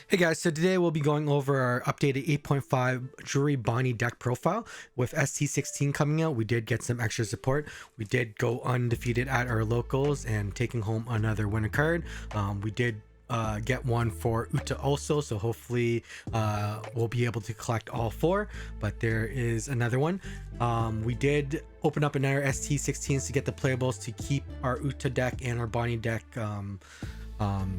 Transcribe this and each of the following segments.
Hey guys, so today we'll be going over our updated 8.5 Jewelry Bonney deck profile. With ST16 coming out, we did get some extra support. We did go undefeated at our locals and taking home another winner card. We did get one for Uta also, so hopefully we'll be able to collect all four, but there is another one. We did open up another ST16s to get the playables to keep our Uta deck and our Bonney deck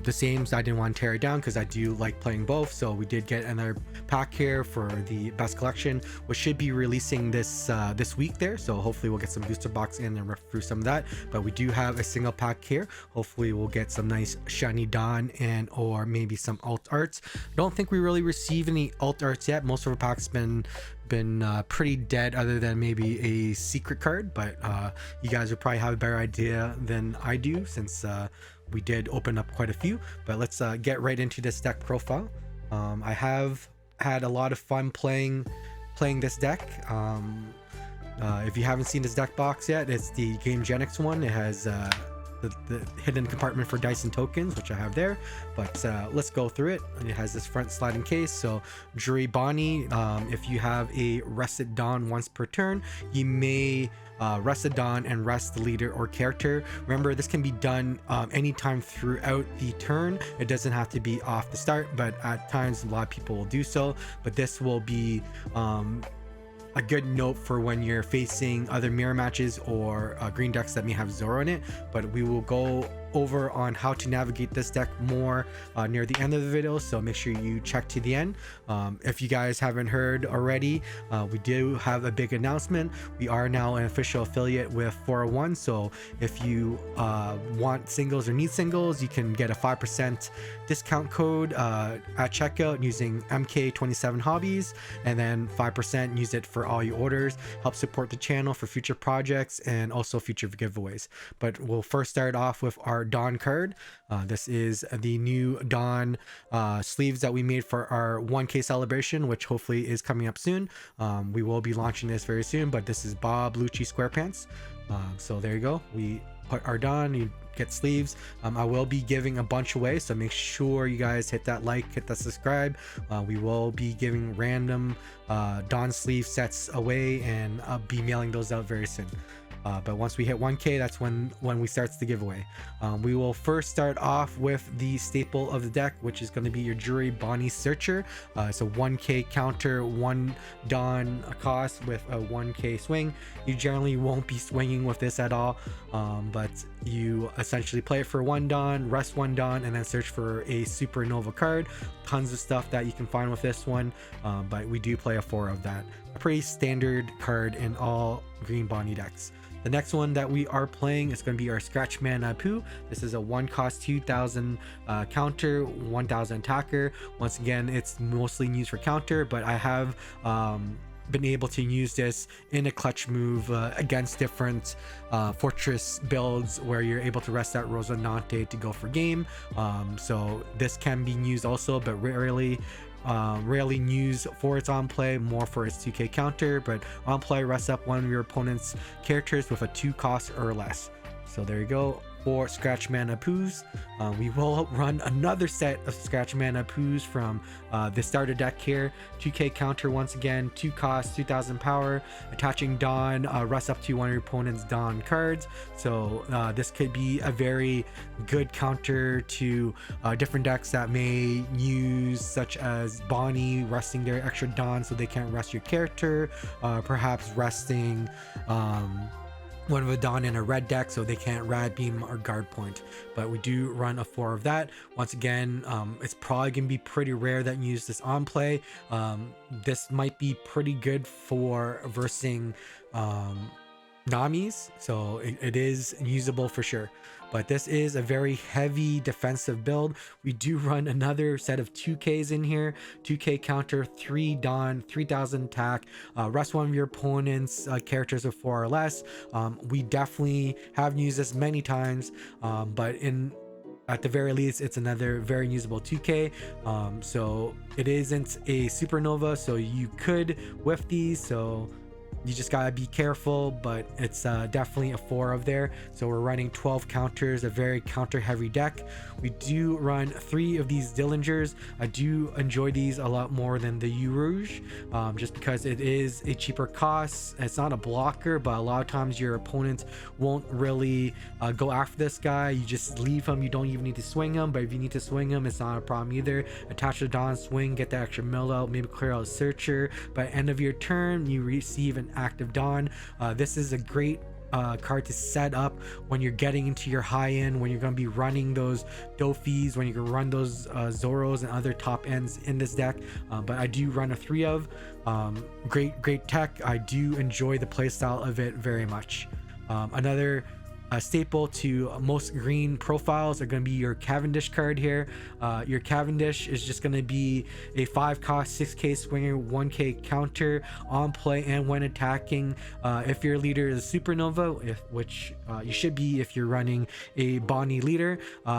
the same, so I didn't want to tear it down because I do like playing both. So we did get another pack here for the best collection, which should be releasing this week there, so hopefully we'll get some booster box in and rip through some of that. But we do have a single pack here. Hopefully we'll get some nice shiny Dawn and or maybe some alt arts. Don't think we really received any alt arts yet. Most of our packs been pretty dead, other than maybe a secret card, but you guys would probably have a better idea than I do, since we did open up quite a few. But let's get right into this deck profile. I have had a lot of fun playing this deck. If you haven't seen this deck box yet, it's the GameGenix one. It has the hidden compartment for dice and tokens, which I have there, but let's go through it. It has this front sliding case. So Jewelry Bonney, if you have a rested Dawn once per turn, you may rest a Dawn and rest the leader or character. Remember, this can be done anytime throughout the turn. It doesn't have to be off the start, but at times a lot of people will do so. But this will be a good note for when you're facing other mirror matches or green decks that may have Zoro in it. But we will go over on how to navigate this deck more near the end of the video, so make sure you check to the end. If you guys haven't heard already, we do have a big announcement. We are now an official affiliate with 401, so if you want singles or need singles, you can get a 5% discount code at checkout using MK27 hobbies, and then 5% use it for all your orders. Help support the channel for future projects and also future giveaways. But we'll first start off with our Dawn card. This is the new Dawn sleeves that we made for our 1K celebration, which hopefully is coming up soon. We will be launching this very soon, but this is Bob Lucci SquarePants. So there you go. We put our Dawn, you get sleeves. I will be giving a bunch away, so make sure you guys hit that like, hit that subscribe. We will be giving random Dawn sleeve sets away, and I'll be mailing those out very soon. But once we hit 1K, that's when we starts the giveaway. We will first start off with the staple of the deck, which is going to be your Jewelry Bonney Searcher. It's a 1K counter, 1 Dawn cost with a 1K swing. You generally won't be swinging with this at all, but you essentially play it for 1 Dawn, rest 1 Dawn, and then search for a Supernova card. Tons of stuff that you can find with this one, but we do play a 4 of that. A pretty standard card in all green Bonney decks. The next one that we are playing is going to be our Scratch Mana Poo. This is a 1 cost 2000 counter, 1000 attacker. Once again, it's mostly used for counter, but I have been able to use this in a clutch move against different fortress builds where you're able to rest out Rosanante to go for game. So this can be used also, but rarely used for its on play, more for its 2K counter. But on play, rest up one of your opponent's characters with a 2 cost or less. So there you go. For Scratch Mana Poos, we will run another set of Scratch Mana Poos from the starter deck here. 2K counter once again, 2 cost, 2000 power, attaching Dawn, rest up to one of your opponent's Dawn cards. So this could be a very good counter to different decks that may use, such as Bonney resting their extra Dawn so they can't rest your character, perhaps resting one of a Dawn in a red deck so they can't rad beam or guard point. But we do run a 4 of that. Once again, it's probably gonna be pretty rare that you use this on play. This might be pretty good for versing Namis, so it is usable for sure. But this is a very heavy defensive build. We do run another set of 2Ks in here. 2K counter, 3 Dawn, 3000 attack, rest one of your opponent's characters of 4 or less. We definitely have used this many times, but at the very least, it's another very usable 2K. So it isn't a supernova, so you could whiff these. So You just gotta be careful, but it's definitely a 4 of there. So we're running 12 counters, a very counter heavy deck. We do run 3 of these Dillingers. I do enjoy these a lot more than the U Rouge, just because it is a cheaper cost. It's not a blocker, but a lot of times your opponent won't really go after this guy. You just leave him. You don't even need to swing him, but if you need to swing him, it's not a problem either. Attach the Dawn, swing, get the extra mill out, maybe clear out a Searcher. By end of your turn, you receive an active Dawn. This is a great card to set up when you're getting into your high end, when you're going to be running those Dofis, when you can run those Zoros and other top ends in this deck. But I do run a 3 of. Great tech. I do enjoy the playstyle of it very much. Another staple to most green profiles are going to be your Cavendish card here. Your Cavendish is just going to be a 5 cost 6k swinger, 1k counter on play and when attacking. If your leader is a supernova, which you should be if you're running a Bonney leader,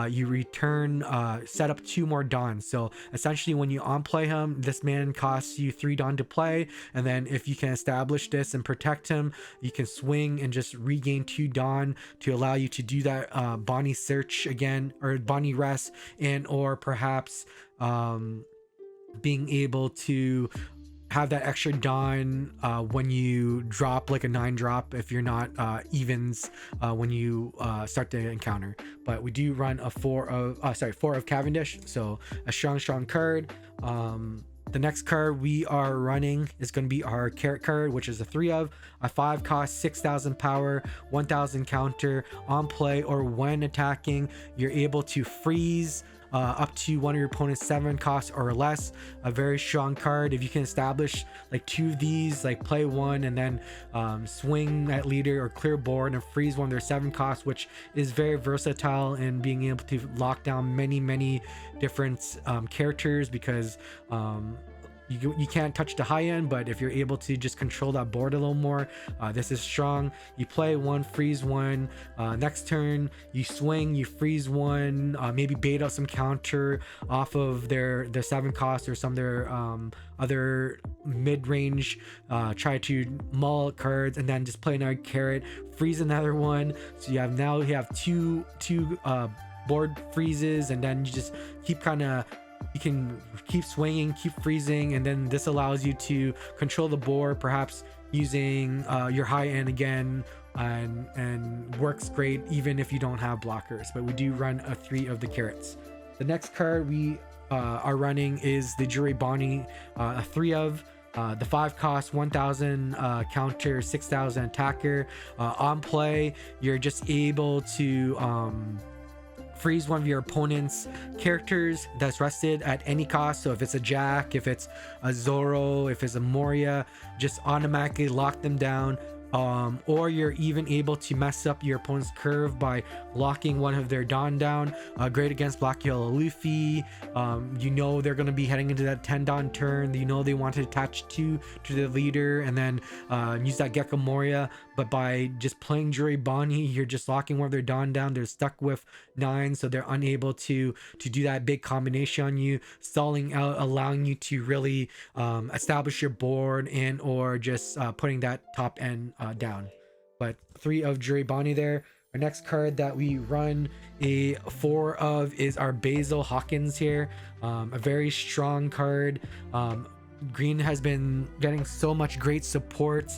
you return set up 2 more Dawns. So essentially when you on play him, this man costs you 3 Dawn to play, and then if you can establish this and protect him, you can swing and just regain 2 Dawn to allow you to do that Bonney search again, or Bonney rest, and or perhaps being able to have that extra Dawn when you drop like a 9 drop if you're not evens when you start the encounter. But we do run a 4 of Cavendish, so a strong card. The next card we are running is going to be our Carrot card, which is a 3 of, a 5 cost, 6,000 power, 1,000 counter. On play or when attacking, you're able to freeze up to one of your opponent's 7 costs or less. A very strong card. If you can establish like 2 of these, like play 1 and then swing that leader or clear board and freeze one of their 7 costs, which is very versatile in being able to lock down many different characters, because you can't touch the high end, but if you're able to just control that board a little more, this is strong. You play 1, freeze 1. Next turn, you swing, you freeze 1, maybe bait out some counter off of their 7 cost or some of their other mid-range, try to mull cards, and then just play another Carrot, freeze another one. So you have two board freezes, and then you just keep you can keep swinging, keep freezing, and then this allows you to control the board, perhaps using your high end again, and works great even if you don't have blockers. But we do run a 3 of the Carrots. The next card we are running is the Jewelry Bonney, a 3 of. The 5 cost, 1,000 counter, 6,000 attacker. On play, you're just able to freeze one of your opponent's characters that's rested at any cost. So if it's a Jack, if it's a Zoro, if it's a Moria, just automatically lock them down. Or you're even able to mess up your opponent's curve by locking one of their Dawn down. Great against Black Yellow Luffy. They're going to be heading into that 10 Dawn turn. They want to attach 2 to the leader and then use that Gecko Moria. But by just playing Jewelry Bonney, you're just locking one of their Dawn down. They're stuck with 9, so they're unable to do that big combination on you, stalling out, allowing you to really establish your board and or just putting that top end down. But 3 of Jewelry Bonney there. Our next card that we run a 4 of is our Basil Hawkins here. A very strong card. Green has been getting so much great support.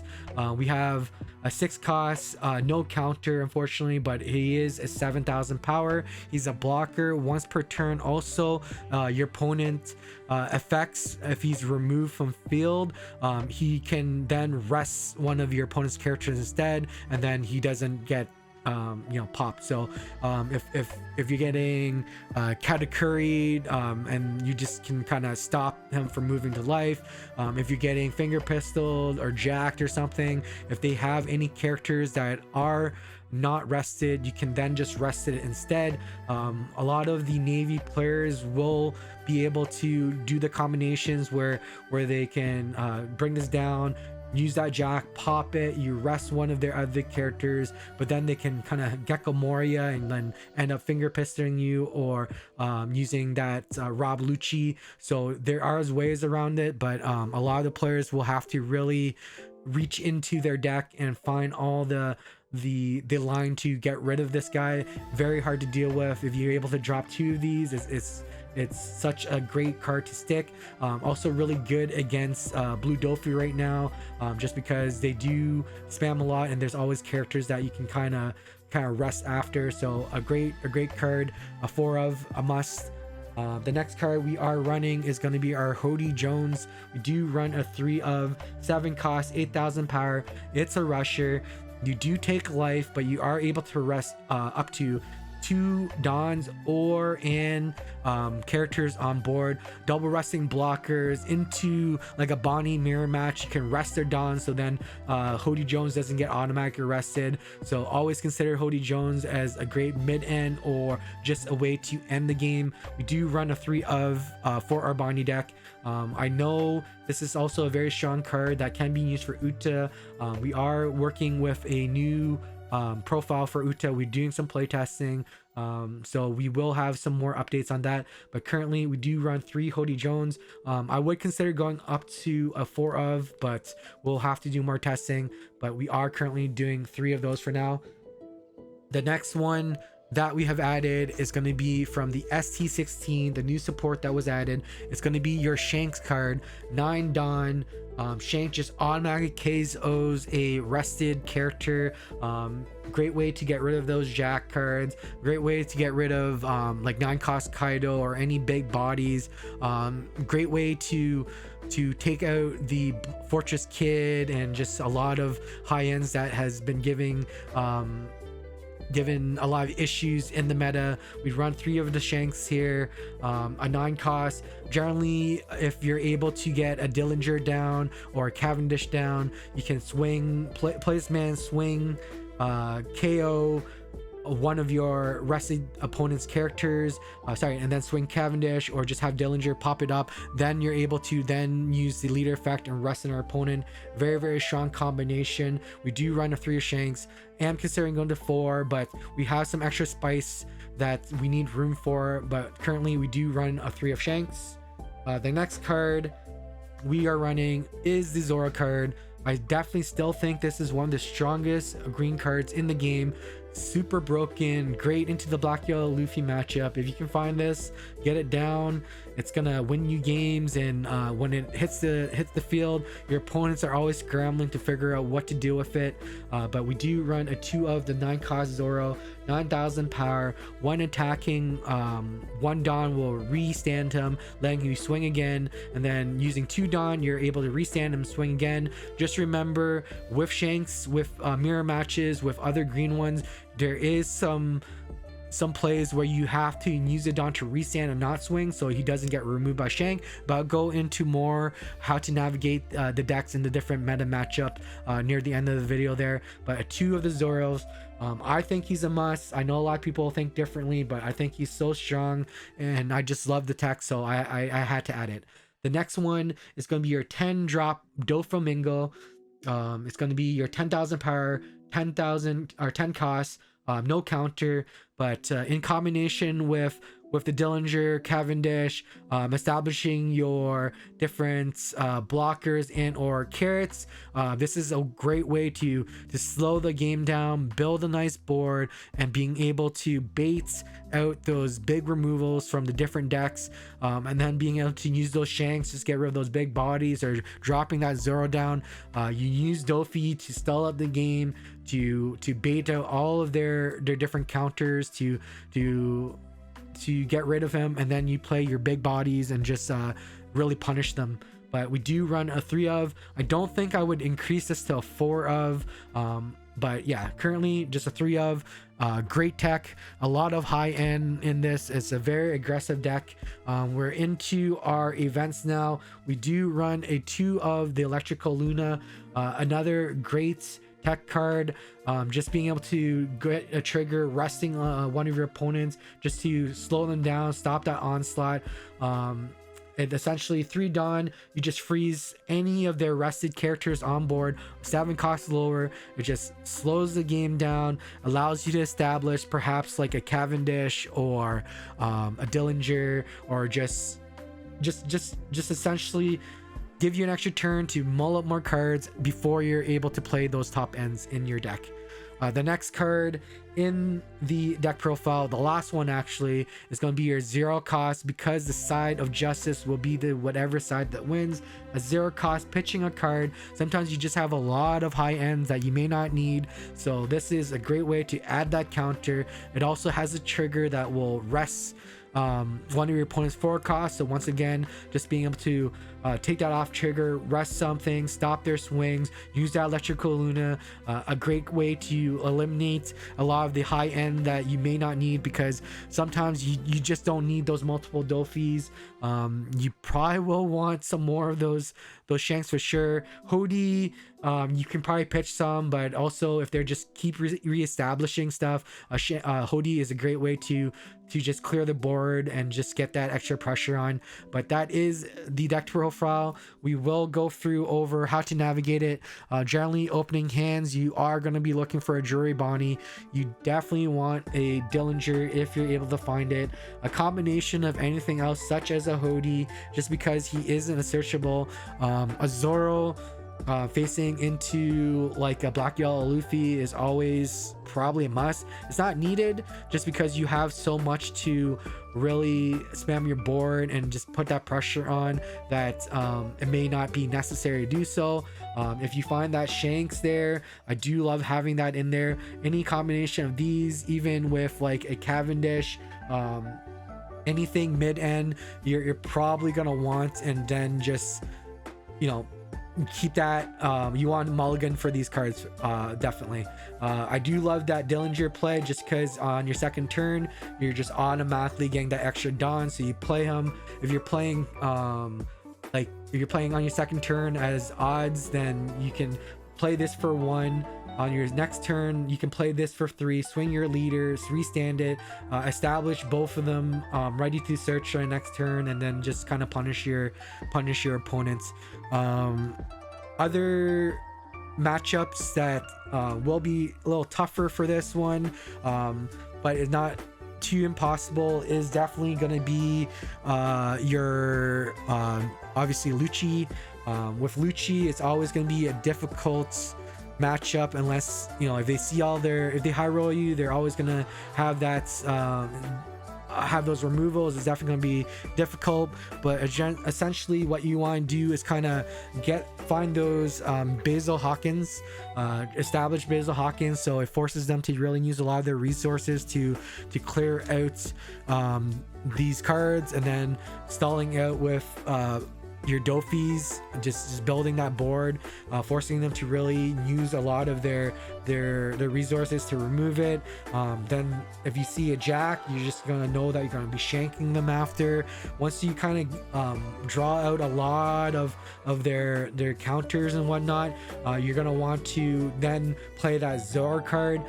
We have a 6 cost, no counter unfortunately, but he is a 7,000 power. He's a blocker once per turn. Also, your opponent effects, if he's removed from field, he can then rest one of your opponent's characters instead, and then he doesn't get pop. So if you're getting Katakuri'd, and you just can kind of stop him from moving to life, if you're getting finger pistoled or jacked or something, if they have any characters that are not rested, you can then just rest it instead. A lot of the Navy players will be able to do the combinations where they can bring this down, use that Jack, pop it, you rest one of their other characters, but then they can kind of Gecko Moria and then end up finger pistoling you, or using that Rob Lucci. So there are ways around it, but a lot of the players will have to really reach into their deck and find all the line to get rid of this guy. Very hard to deal with. If you're able to drop 2 of these, it's such a great card to stick. Also really good against blue Dofi right now, just because they do spam a lot and there's always characters that you can kind of rest after. So a great card, a 4 of, a must. The next card we are running is going to be our Hody Jones. We do run a 3 of, 7 cost, 8,000 power. It's a rusher. You do take life, but you are able to rest up to 2 Dons or characters on board. Double resting blockers into like a Bonney mirror match. You can rest their Dons, so then Hody Jones doesn't get automatically arrested. So always consider Hody Jones as a great mid-end or just a way to end the game. We do run a 3 of for our Bonney deck. I know this is also a very strong card that can be used for Uta. We are working with a new profile for Uta. We're doing some playtesting, so we will have some more updates on that, but currently we do run 3 Hody Jones. I would consider going up to a 4 of, but we'll have to do more testing, but we are currently doing 3 of those for now. The next one that we have added is going to be from the ST16, the new support that was added. It's going to be your Shanks card, 9 Don. Shank just automatically KOs a rested character. Great way to get rid of those Jack cards. Great way to get rid of like 9 cost Kaido or any big bodies. Great way to take out the Fortress Kid and just a lot of high ends that has been given a lot of issues in the meta. We run 3 of the Shanks here, a 9 cost. Generally, if you're able to get a Dillinger down or a Cavendish down, you can swing, place man, swing, KO one of your rested opponent's characters, and then swing Cavendish, or just have Dillinger pop it up. Then you're able to then use the leader effect and rest in our opponent. Very strong combination. We do run a 3 of Shanks. Am considering going to 4, but we have some extra spice that we need room for, but currently we do run a 3 of Shanks. The next card we are running is the Zoro card. I definitely still think this is one of the strongest green cards in the game. Super broken, great into the black yellow Luffy matchup. If you can find this, get it down. It's gonna win you games, and when it hits the field, your opponents are always scrambling to figure out what to do with it. But we do run a 2 of the 9 cost Zoro, 9,000 power. One attacking, 1 Don will restand him, letting you swing again, and then using 2 Don, you're able to restand him, swing again. Just remember, with Shanks, with mirror matches, with other green ones, there is some plays where you have to use it Don to restand and not swing, so he doesn't get removed by Shank. But I'll go into more how to navigate the decks in the different meta matchup near the end of the video there. But a 2 of the Zoros, I think he's a must. I know a lot of people think differently, but I think he's so strong, and I just love the tech, so I had to add it. The next one is going to be your 10 drop Doflamingo. It's going to be your 10,000 power, 10,000 or 10 costs, no counter, but in combination with the Dillinger, Cavendish, establishing your different blockers and or carrots, this is a great way to slow the game down, build a nice board, and being able to bait out those big removals from the different decks, and then being able to use those Shanks, just get rid of those big bodies, or dropping that Zoro down. You use Dofi to stall up the game, to bait out all of their different counters, to get rid of him, and then you play your big bodies and just really punish them. But we do run a 3 of. I don't think I would increase this to a 4 of, but yeah, currently just a 3 of. Great tech, a lot of high end in this. It's a very aggressive deck. We're into our events now. We do run a 2 of the Electrical Luna, another great tech card. Just being able to get a trigger, resting one of your opponents just to slow them down, stop that onslaught. And essentially 3 Dawn, you just freeze any of their rested characters on board, 7 costs lower. It just slows the game down, allows you to establish perhaps like a Cavendish or a Dillinger, or just essentially give you an extra turn to mull up more cards before you're able to play those top ends in your deck. The next card in the deck profile, the last one actually, is going to be your 0 cost, because the side of justice will be the whatever side that wins. A 0 cost pitching a card. Sometimes you just have a lot of high ends that you may not need, so this is a great way to add that counter. It also has a trigger that will rest one of your opponent's 4 costs, so once again, just being able to take that off trigger, rest something, stop their swings, use that electrical luna. A great way to eliminate a lot of the high end that you may not need, because sometimes you just don't need those multiple Dofis. You probably will want some more of those shanks for sure. Hody, you can probably pitch some, but also if they're just keep reestablishing stuff, Hody is a great way to just clear the board and just get that extra pressure on. But that is the deck profile. We will go through over how to navigate it. Generally, opening hands, you are going to be looking for a Jewelry Bonney. You definitely want a Dillinger if you're able to find it. A combination of anything else, such as a Hody, just because he isn't a searchable. A Zoro facing into like a black yellow Luffy is always probably a must. It's not needed just because you have so much to really spam your board and just put that pressure on that it may not be necessary to do so. If you find that Shanks there, I do love having that in there. Any combination of these, even with like a Cavendish, anything mid-end, you're probably gonna want, and then just, you know, keep that. You want mulligan for these cards, definitely. I do love that Dillinger play, just because on your second turn you're just automatically getting that extra Dawn, so you play him. If you're playing if you're playing on your second turn as odds, then you can play this for 1. On your next turn, you can play this for 3, swing your leaders, restand it, establish both of them, ready to search for the next turn, and then just kind of punish your opponents. Other matchups that will be a little tougher for this one, but it's not too impossible, is definitely going to be your obviously Lucci. With Lucci, it's always going to be a difficult matchup, unless, you know, if they see if they high roll you, they're always gonna have that have those removals. It's definitely gonna be difficult, but essentially what you want to do is kind of find those Basil Hawkins, establish Basil Hawkins, so it forces them to really use a lot of their resources to clear out these cards, and then stalling out with your Dofis, just building that board, forcing them to really use a lot of their resources to remove it. Then if you see a Jack, you're just gonna know that you're gonna be shanking them after. Once you kind of draw out a lot of their counters and whatnot, you're gonna want to then play that Zor card.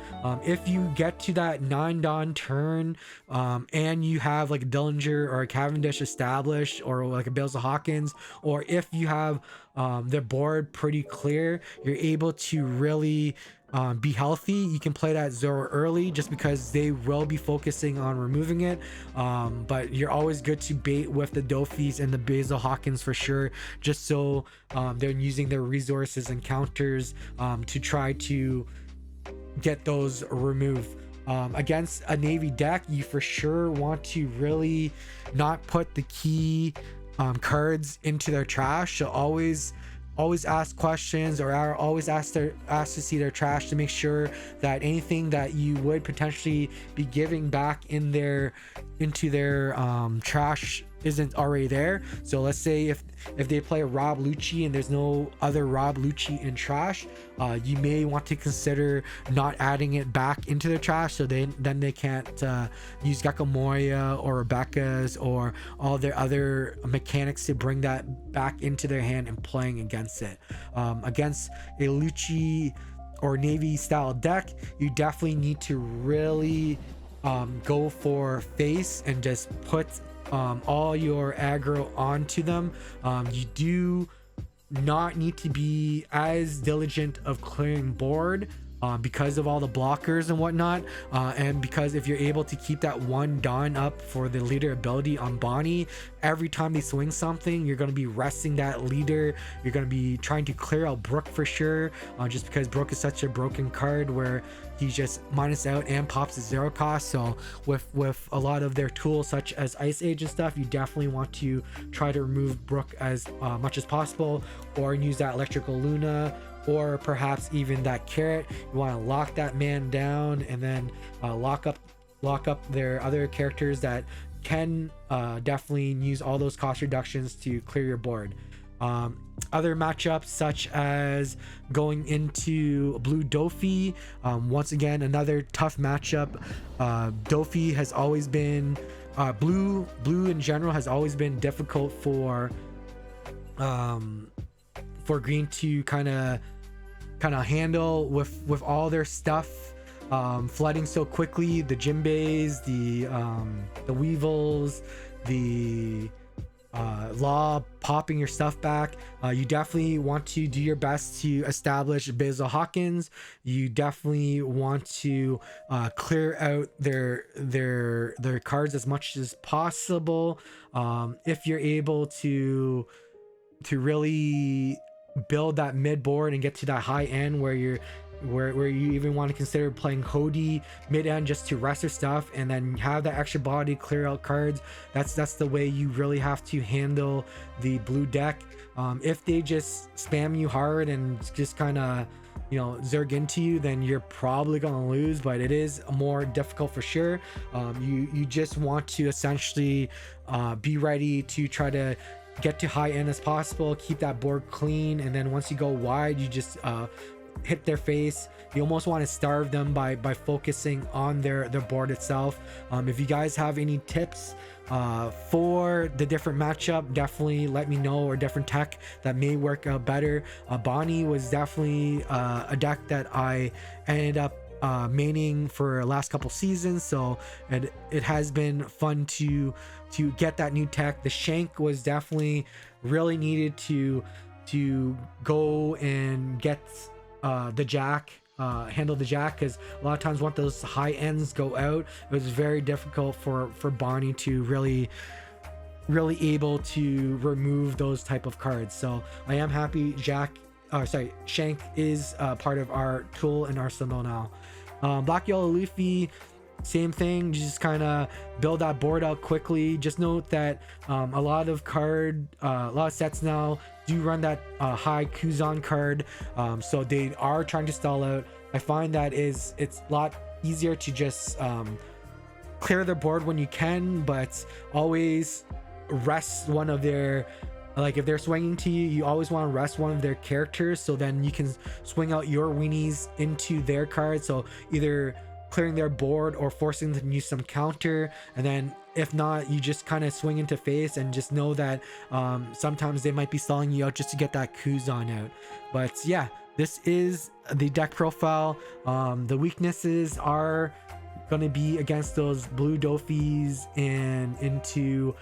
If you get to that 9 Dawn turn, and you have like a Dillinger or a Cavendish established, or like a Basil Hawkins, or if you have the board pretty clear, you're able to really be healthy. You can play that Zoro early, just because they will be focusing on removing it, but you're always good to bait with the Dofis and the Basil Hawkins for sure, just so they're using their resources and counters to try to get those removed. Against a Navy deck, you for sure want to really not put the key cards into their trash, so always ask questions, or always ask to see their trash, to make sure that anything that you would potentially be giving back into their trash isn't already there. So let's say if they play a Rob Lucci and there's no other Rob Lucci in trash, you may want to consider not adding it back into the trash, so then they can't use Gecko Moria or Rebecca's or all their other mechanics to bring that back into their hand and playing against it. Against a Lucci or Navy style deck, you definitely need to really go for face and just put all your aggro onto them. You do not need to be as diligent of clearing board because of all the blockers and whatnot, and because if you're able to keep that one Dawn up for the leader ability on Bonnie, every time they swing something, you're going to be resting that leader. You're going to be trying to clear out Brook for sure, just because Brook is such a broken card where he just minus out and pops a 0 cost. So with a lot of their tools such as Ice Age and stuff, you definitely want to try to remove Brook as much as possible, or use that Electrical Luna, or perhaps even that Carrot. You want to lock that man down, and then lock up their other characters that can definitely use all those cost reductions to clear your board. Other matchups such as going into blue Dofi, once again another tough matchup. Dofi has always been blue in general has always been difficult for green to kind of handle with all their stuff flooding so quickly. The Jinbeis, the Weevils, the Law popping your stuff back. You definitely want to do your best to establish Basil Hawkins. You definitely want to clear out their cards as much as possible. If you're able to really build that mid board and get to that high end where you even want to consider playing Hody mid end just to rest your stuff and then have that extra body clear out cards, that's the way you really have to handle the blue deck. If they just spam you hard and just kind of zerg into you, then you're probably gonna lose, but it is more difficult for sure. You just want to essentially be ready to try to get to high end as possible, keep that board clean, and then once you go wide, you just hit their face. You almost want to starve them by focusing on their board itself. If you guys have any tips for the different matchup, definitely let me know, or different tech that may work out better. Bonnie was definitely a deck that I ended up maining for last couple seasons, so it has been fun to get that new tech. The Shank was definitely really needed to go and get the Jack, handle the Jack, because a lot of times once those high ends go out, it was very difficult for Bonnie to really able to remove those type of cards. So I am happy Shank is part of our tool and arsenal now. Black Yellow Luffy, same thing, just kind of build that board out quickly. Just note that a lot of sets now do run that high Kuzan card, so they are trying to stall out. I find that it's a lot easier to just clear their board when you can, but always rest one of their, like if they're swinging to you, you always want to rest one of their characters, so then you can swing out your weenies into their cards, so either clearing their board or forcing them to use some counter. And then if not, you just kind of swing into face and just know that sometimes they might be stalling you out just to get that Kuzan out. But yeah, this is the deck profile. The weaknesses are going to be against those blue Dofis and into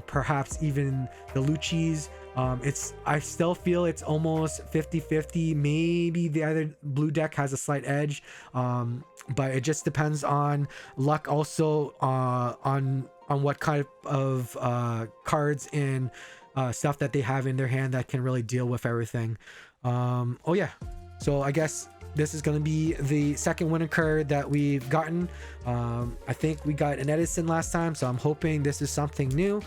perhaps even the Luchis. I still feel it's almost 50-50. Maybe the other blue deck has a slight edge, but it just depends on luck also, on what kind of cards and stuff that they have in their hand that can really deal with everything. Oh yeah, so I guess this is going to be the second winter card that we've gotten. I think we got an Edison last time, so I'm hoping this is something new.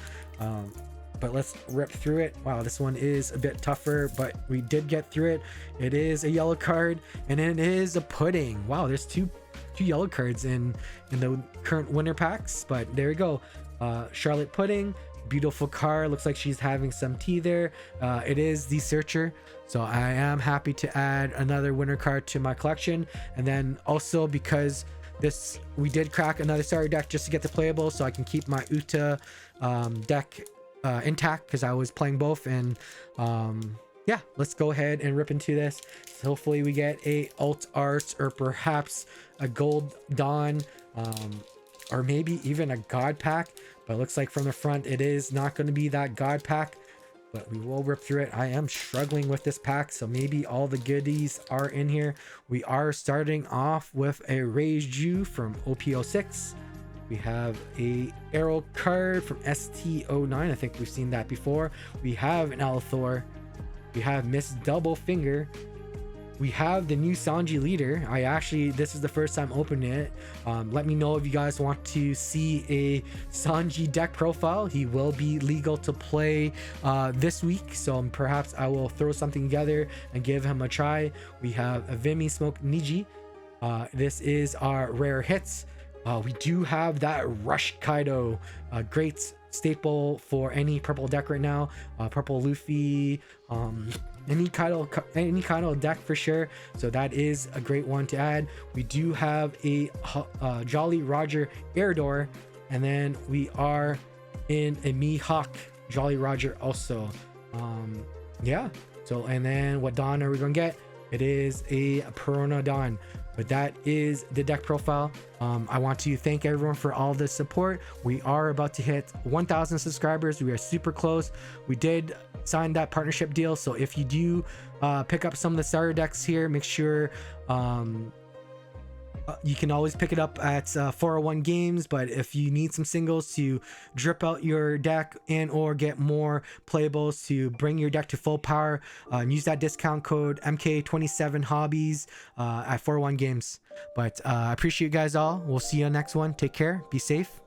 But let's rip through it. Wow, this one is a bit tougher, but we did get through it. It is a yellow card, and it is a pudding. Wow, there's two yellow cards in the current winter packs, but there we go. Charlotte Pudding, beautiful card. Looks like she's having some tea there. It is the Searcher, so I am happy to add another winter card to my collection. And then also, because we did crack another starter deck just to get the playable, so I can keep my Uta deck intact, because I was playing both. And yeah, let's go ahead and rip into this. So hopefully we get a alt art, or perhaps a gold Dawn, or maybe even a god pack. But it looks like from the front it is not going to be that god pack. but we will rip through it. I am struggling with this pack, so maybe all the goodies are in here. We are starting off with a Raised Jew from OP06. We have a Arrow card from ST09. I think we've seen that before. We have an Althor. We have Miss Double Finger. We have the new Sanji leader. This is the first time opening it. Let me know if you guys want to see a Sanji deck profile. He will be legal to play this week, so perhaps I will throw something together and give him a try. We have a Vimy Smoke Niji. This is our rare hits. We do have that Rush Kaido, great staple for any purple deck right now. Purple Luffy, any kind of deck for sure, so that is a great one to add. We do have a Jolly Roger Air, and then we are in a Mihawk Jolly Roger also. Yeah, so and then what Dawn are we gonna get? It is a Perona Dawn. But that is the deck profile. I want to thank everyone for all the support. We are about to hit 1,000 subscribers. We are super close. We did sign that partnership deal, so if you do pick up some of the starter decks here, make sure you can always pick it up at 401 Games. But if you need some singles to drip out your deck and or get more playables to bring your deck to full power, use that discount code MK27 Hobbies at 401 Games. But I appreciate you guys all. We'll see you on the next one. Take care, be safe,